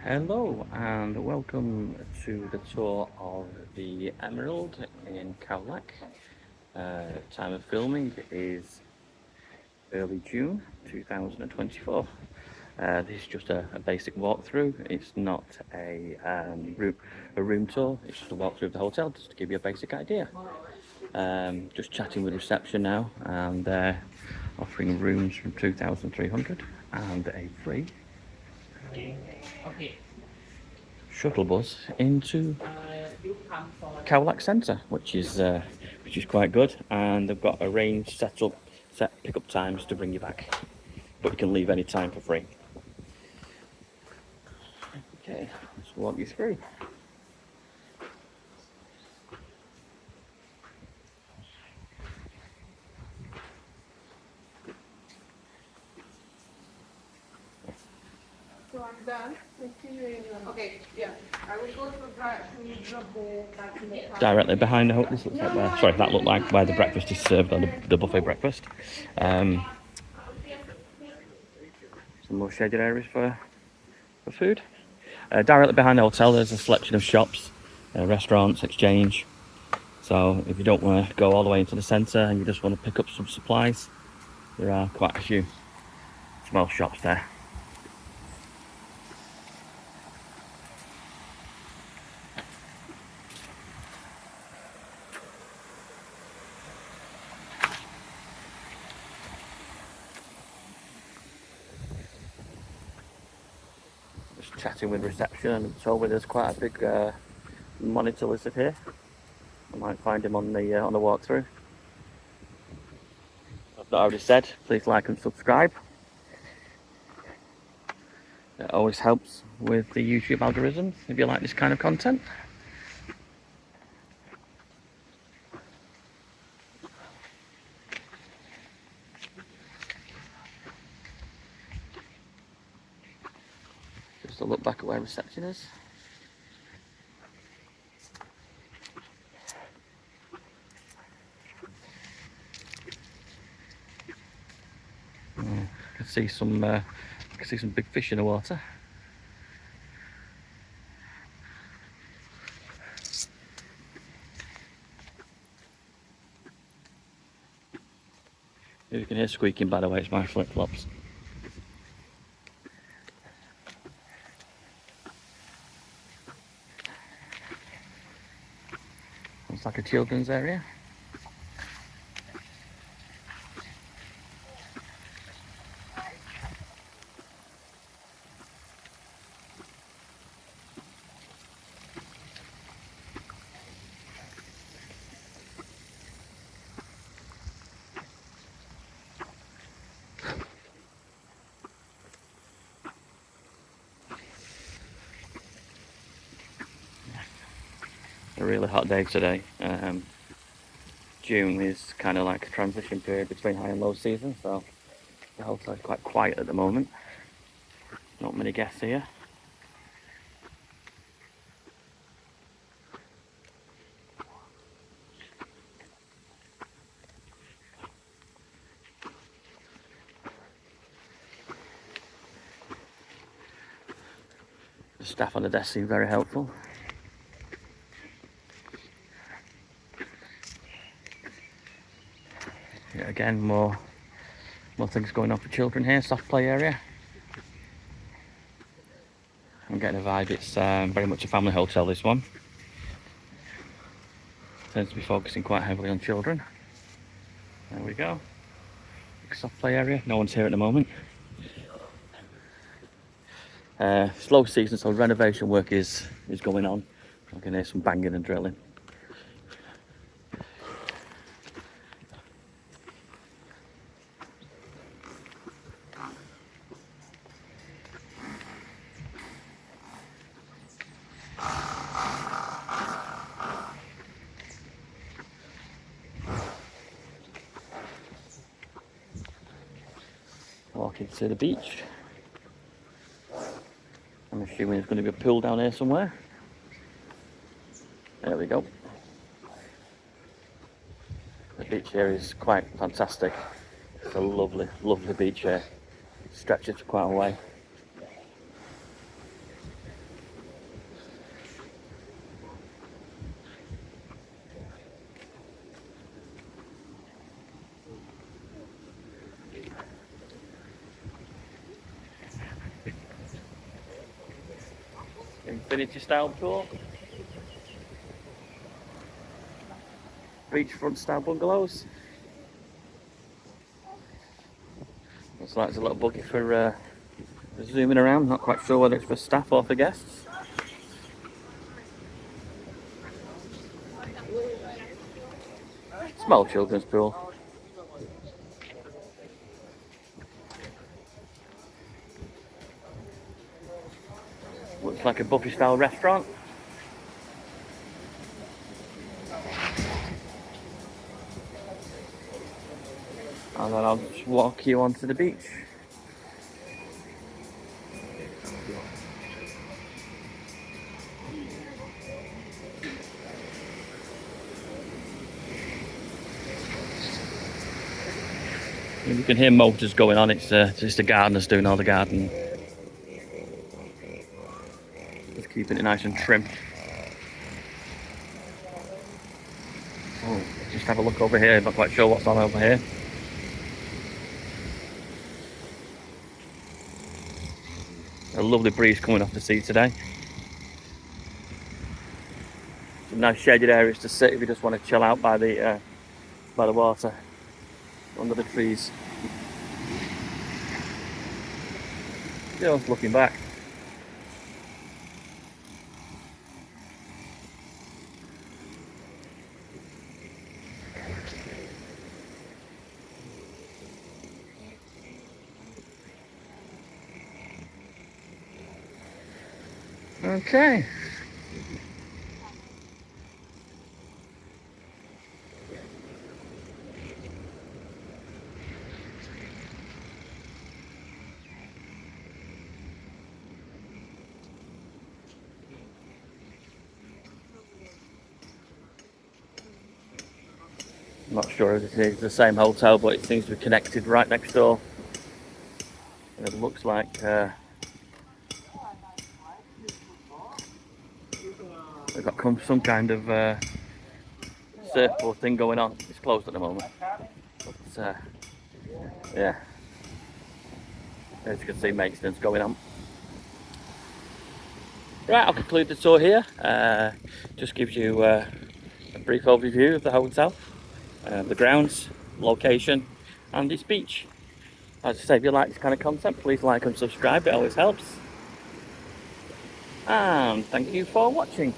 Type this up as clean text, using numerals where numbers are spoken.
Hello and welcome to the tour of the Emerald in Khao Lak. Time of filming is early June 2024. This is just a basic walkthrough. It's not a room tour. It's just a walkthrough of the hotel just to give you a basic idea. Just chatting with reception now, and offering rooms from 2,300 and a free shuttle bus into Khao Lak Centre, which is quite good, and they've got a range set pickup times to bring you back, but you can leave any time for free. Okay, let's walk you through. So I'm done. Okay, yeah. I will go to drop the bag in the car. Directly behind the hotel, this looks like that looked like where the breakfast is served, or the buffet breakfast. Some more shaded areas for food. Directly behind the hotel, there's a selection of shops, restaurants, exchange. So if you don't want to go all the way into the centre and you just want to pick up some supplies, there are quite a few small shops there. Just chatting with reception and told me there's quite a big monitor listed here. I might find him on the walkthrough. I've not already said, please like and subscribe. It always helps with the YouTube algorithms if you like this kind of content. Just a look back at where reception is. I can see some big fish in the water. If you can hear squeaking, by the way, it's my flip-flops. Looks like a children's area. A really hot day today. June is kind of like a transition period between high and low season, so the hotel is quite quiet at the moment. Not many guests here. The staff on the desk seem very helpful. Yeah, again, more things going on for children here. Soft play area. I'm getting a vibe. It's very much a family hotel. This one tends to be focusing quite heavily on children. There we go. Soft play area. No one's here at the moment. Slow season, so renovation work is going on. I can hear some banging and drilling. Walking to the beach. I'm assuming there's going to be a pool down here somewhere. There we go. The beach here is quite fantastic. It's a lovely, lovely beach here. Stretches for quite a way. Infinity style pool. Beachfront style bungalows. Looks like there's a little buggy for zooming around. Not quite sure whether it's for staff or for guests. Small children's pool. Looks like a buffet style restaurant. And then I'll just walk you onto the beach. You can hear motors going on. It's just the gardeners doing all the gardening. Just keeping it nice and trim. Oh, just have a look over here. I'm not quite sure what's on over here. A lovely breeze coming off the sea today. Some nice shaded areas to sit if you just want to chill out by the water, under the trees. Just looking back. Okay. I'm not sure if it is the same hotel, but it seems to be connected right next door. And it looks like they've got some kind of surfboard thing going on. It's closed at the moment. But yeah, as you can see, maintenance going on. Right, I'll conclude the tour here. Just gives you a brief overview of the hotel, the grounds, location, and its beach. As I say, if you like this kind of content, please like and subscribe. It always helps. And thank you for watching.